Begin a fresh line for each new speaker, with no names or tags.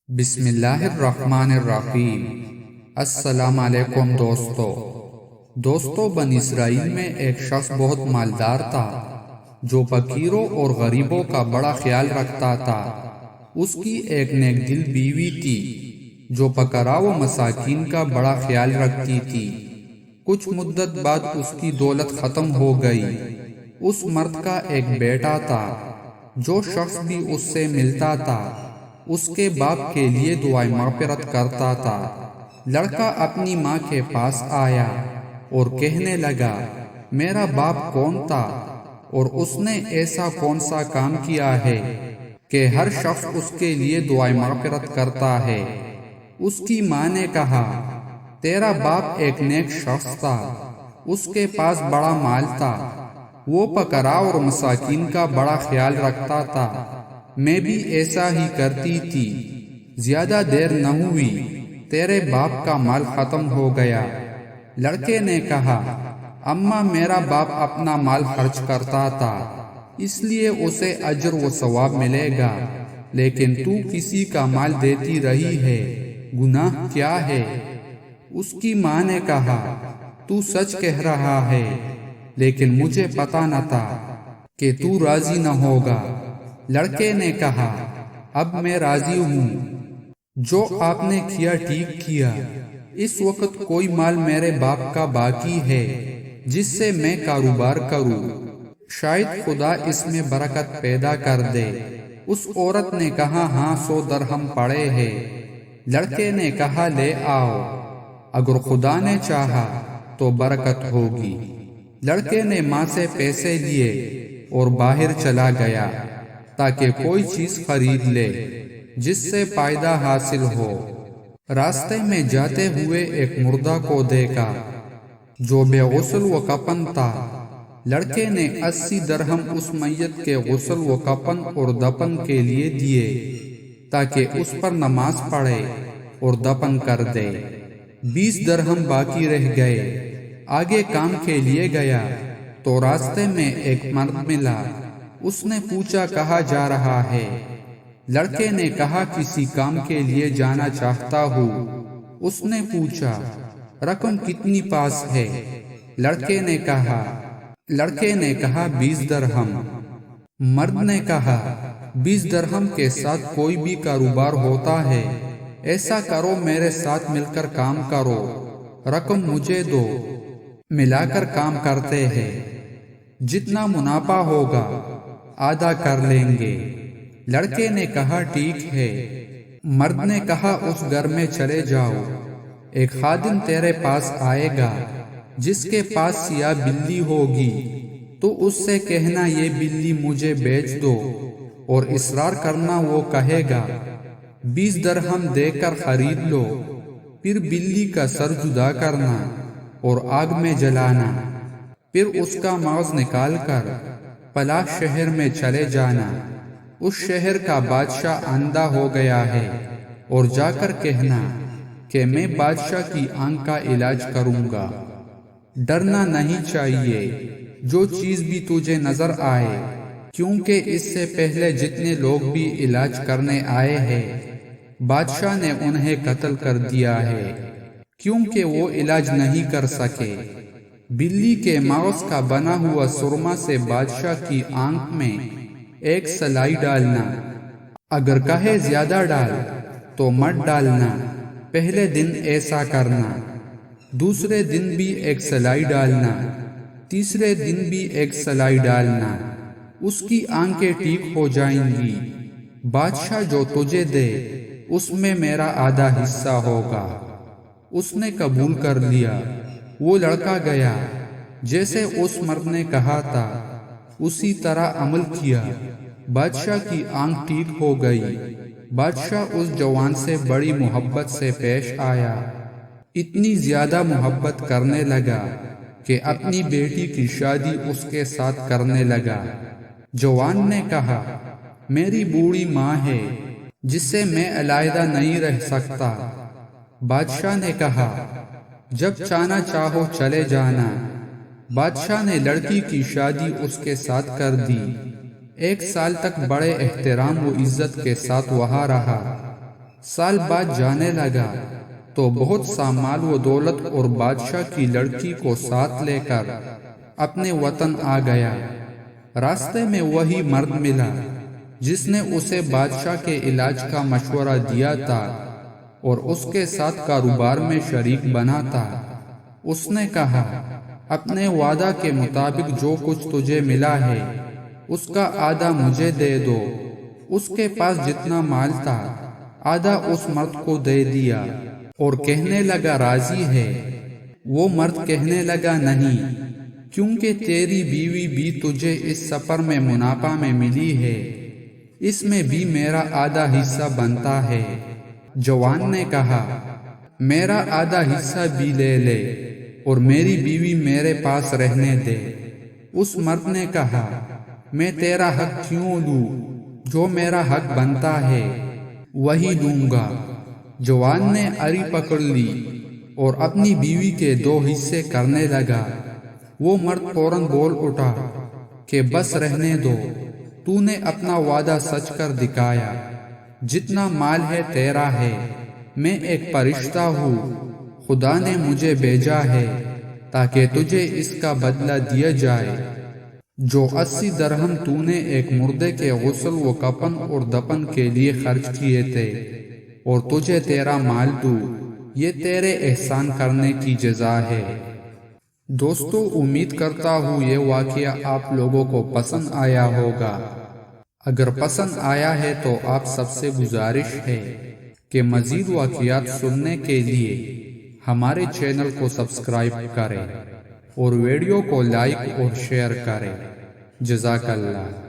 بسم اللہ الرحمن الرحیم۔ السلام علیکم دوستو بن اسرائیل میں ایک شخص بہت مالدار تھا جو فقیروں اور غریبوں کا بڑا خیال رکھتا تھا۔ اس کی ایک نیک دل بیوی تھی جو فقراء و مساکین کا بڑا خیال رکھتی تھی۔ کچھ مدت بعد اس کی دولت ختم ہو گئی۔ اس مرد کا ایک بیٹا تھا۔ جو شخص بھی اس سے ملتا تھا اس کے باپ کے لیے دعائیں مغفرت کرتا تھا۔ لڑکا اپنی ماں کے پاس آیا اور کہنے لگا، میرا باپ کون تھا اور اس نے ایسا کون سا کام کیا ہے کہ ہر شخص اس کے لیے دعائیں مغفرت کرتا ہے؟ اس کی ماں نے کہا، تیرا باپ ایک نیک شخص تھا، اس کے پاس بڑا مال تھا، وہ فقراء اور مساکین کا بڑا خیال رکھتا تھا، میں بھی ایسا ہی کرتی تھی۔ زیادہ دیر نہ ہوئی تیرے باپ کا مال ختم ہو گیا۔ لڑکے نے کہا، اماں میرا باپ اپنا مال خرچ کرتا تھا اس لیے اسے اجر و ثواب ملے گا، لیکن تو کسی کا مال دیتی رہی ہے، گناہ کیا ہے؟ اس کی ماں نے کہا، تو سچ کہہ رہا ہے، لیکن مجھے پتا نہ تھا کہ تو راضی نہ ہوگا۔ لڑکے نے کہا، اب میں راضی ہوں، جو آپ نے کیا ٹھیک کیا۔ اس وقت کوئی مال میرے باپ کا باقی ہے جس سے میں کاروبار کروں، شاید خدا اس میں برکت پیدا کر دے۔ اس عورت نے کہا، ہاں 100 درہم پڑے ہیں۔ لڑکے نے کہا، لے آؤ، اگر خدا نے چاہا تو برکت ہوگی۔ لڑکے نے ماں سے پیسے لیے اور باہر چلا گیا تاکہ کوئی چیز خرید لے جس سے فائدہ حاصل ہو۔ راستے میں جاتے ہوئے ایک مردہ کو دیکھا جو بے غسل و کفن تھا۔ لڑکے نے 80 درہم اس میت کے غسل و کفن اور دفن کے لیے دیے تاکہ اس پر نماز پڑھے اور دفن کر دے۔ 20 درہم باقی رہ گئے۔ آگے کام کے لیے گیا تو راستے میں ایک مرد ملا۔ اس نے پوچھا، کہاں جا رہا ہے؟ لڑکے نے کہا، کسی کام کے لیے جانا چاہتا ہوں۔ اس نے پوچھا، رقم کتنی پاس ہے؟ لڑکے نے کہا 20 درہم۔ مرد نے کہا، 20 درہم کے ساتھ کوئی بھی کاروبار ہوتا ہے؟ ایسا کرو، میرے ساتھ مل کر کام کرو، رقم مجھے دو، ملا کر کام کرتے ہیں، جتنا منافع ہوگا آدھا کر لیں گے۔ لڑکے نے کہا، ٹھیک ہے۔ مرد نے کہا، اس گھر میں چلے جاؤ، ایک خادم تیرے پاس آئے گا جس کے پاس سیاہ بلی ہوگی، تو اس سے کہنا، یہ بلی مجھے بیچ دو، اور اصرار کرنا وہ کہے گا 20 درہم دے کر خرید لو، پھر بلی کا سر جدا کرنا اور آگ میں جلانا، پھر اس کا مغز نکال کر فلاں شہر میں چلے جانا، اس شہر کا بادشاہ اندھا ہو گیا ہے، اور جا کر کہنا کہ میں بادشاہ کی آنکھ کا علاج کروں گا۔ ڈرنا نہیں چاہیے جو چیز بھی تجھے نظر آئے، کیونکہ اس سے پہلے جتنے لوگ بھی علاج کرنے آئے ہیں بادشاہ نے انہیں قتل کر دیا ہے، کیونکہ وہ علاج نہیں کر سکے۔ بلی کے مغز کا بنا ہوا سرما سے بادشاہ کی آنکھ میں ایک سلائی ڈالنا، اگر کہے زیادہ ڈال تو مت ڈالنا۔ پہلے دن ایسا کرنا، دوسرے دن بھی ایک سلائی ڈالنا، تیسرے دن بھی ایک سلائی ڈالنا، اس کی آنکھیں ٹھیک ہو جائیں گی۔ بادشاہ جو تجھے دے اس میں میرا آدھا حصہ ہوگا۔ اس نے قبول کر لیا۔ وہ لڑکا گیا جیسے اس مرد نے کہا تھا، اسی طرح عمل کیا۔ بادشاہ کی آنکھ ٹھیک ہو گئی۔ بادشاہ اس جوان سے بڑی محبت سے پیش آیا، اتنی زیادہ محبت کرنے لگا کہ اپنی بیٹی کی شادی اس کے ساتھ کرنے لگا۔ جوان نے کہا، میری بوڑھی ماں ہے جس سے میں علیحدہ نہیں رہ سکتا۔ بادشاہ نے کہا، جب چاہنا چاہو چلے جانا۔ بادشاہ نے لڑکی کی شادی اس کے ساتھ کر دی۔ 1 سال تک بڑے احترام و عزت کے ساتھ وہاں رہا۔ سال بعد جانے لگا تو بہت سا مال و دولت اور بادشاہ کی لڑکی کو ساتھ لے کر اپنے وطن آ گیا۔ راستے میں وہی مرد ملا جس نے اسے بادشاہ کے علاج کا مشورہ دیا تھا اور اس کے ساتھ کاروبار میں شریک بنا تھا۔ اس نے کہا، اپنے وعدہ کے مطابق جو کچھ تجھے ملا ہے اس کا آدھا مجھے دے دو۔ اس کے پاس جتنا مال تھا آدھا اس مرد کو دے دیا اور کہنے لگا راضی ہے۔ وہ مرد کہنے لگا نہیں، کیونکہ تیری بیوی بھی تجھے اس سفر میں منافع میں ملی ہے، اس میں بھی میرا آدھا حصہ بنتا ہے۔ جوان نے کہا، میرا آدھا حصہ بھی لے لے اور میری بیوی میرے پاس رہنے دے۔ اس مرد نے کہا، میں تیرا حق کیوں لوں؟ جو میرا حق بنتا ہے وہی لوں گا۔ جوان نے اڑی پکڑ لی اور اپنی بیوی کے 2 حصے کرنے لگا۔ وہ مرد فوراً بول اٹھا کہ بس رہنے دو، تو نے اپنا وعدہ سچ کر دکھایا۔ جتنا مال ہے تیرا ہے، میں ایک فرشتہ ہوں، خدا نے مجھے بھیجا ہے تاکہ تجھے اس کا بدلہ دیا جائے۔ جو 80 درہم تو نے ایک مردے کے غسل و کفن اور دفن کے لیے خرچ کیے تھے اور تجھے تیرا مال دوں، یہ تیرے احسان کرنے کی جزا ہے۔ دوستو، امید کرتا ہوں یہ واقعہ آپ لوگوں کو پسند آیا ہوگا۔ اگر پسند آیا ہے تو آپ سب سے گزارش ہے کہ مزید واقعات سننے کے لیے ہمارے چینل کو سبسکرائب کریں اور ویڈیو کو لائک اور شیئر کریں۔ جزاک اللہ۔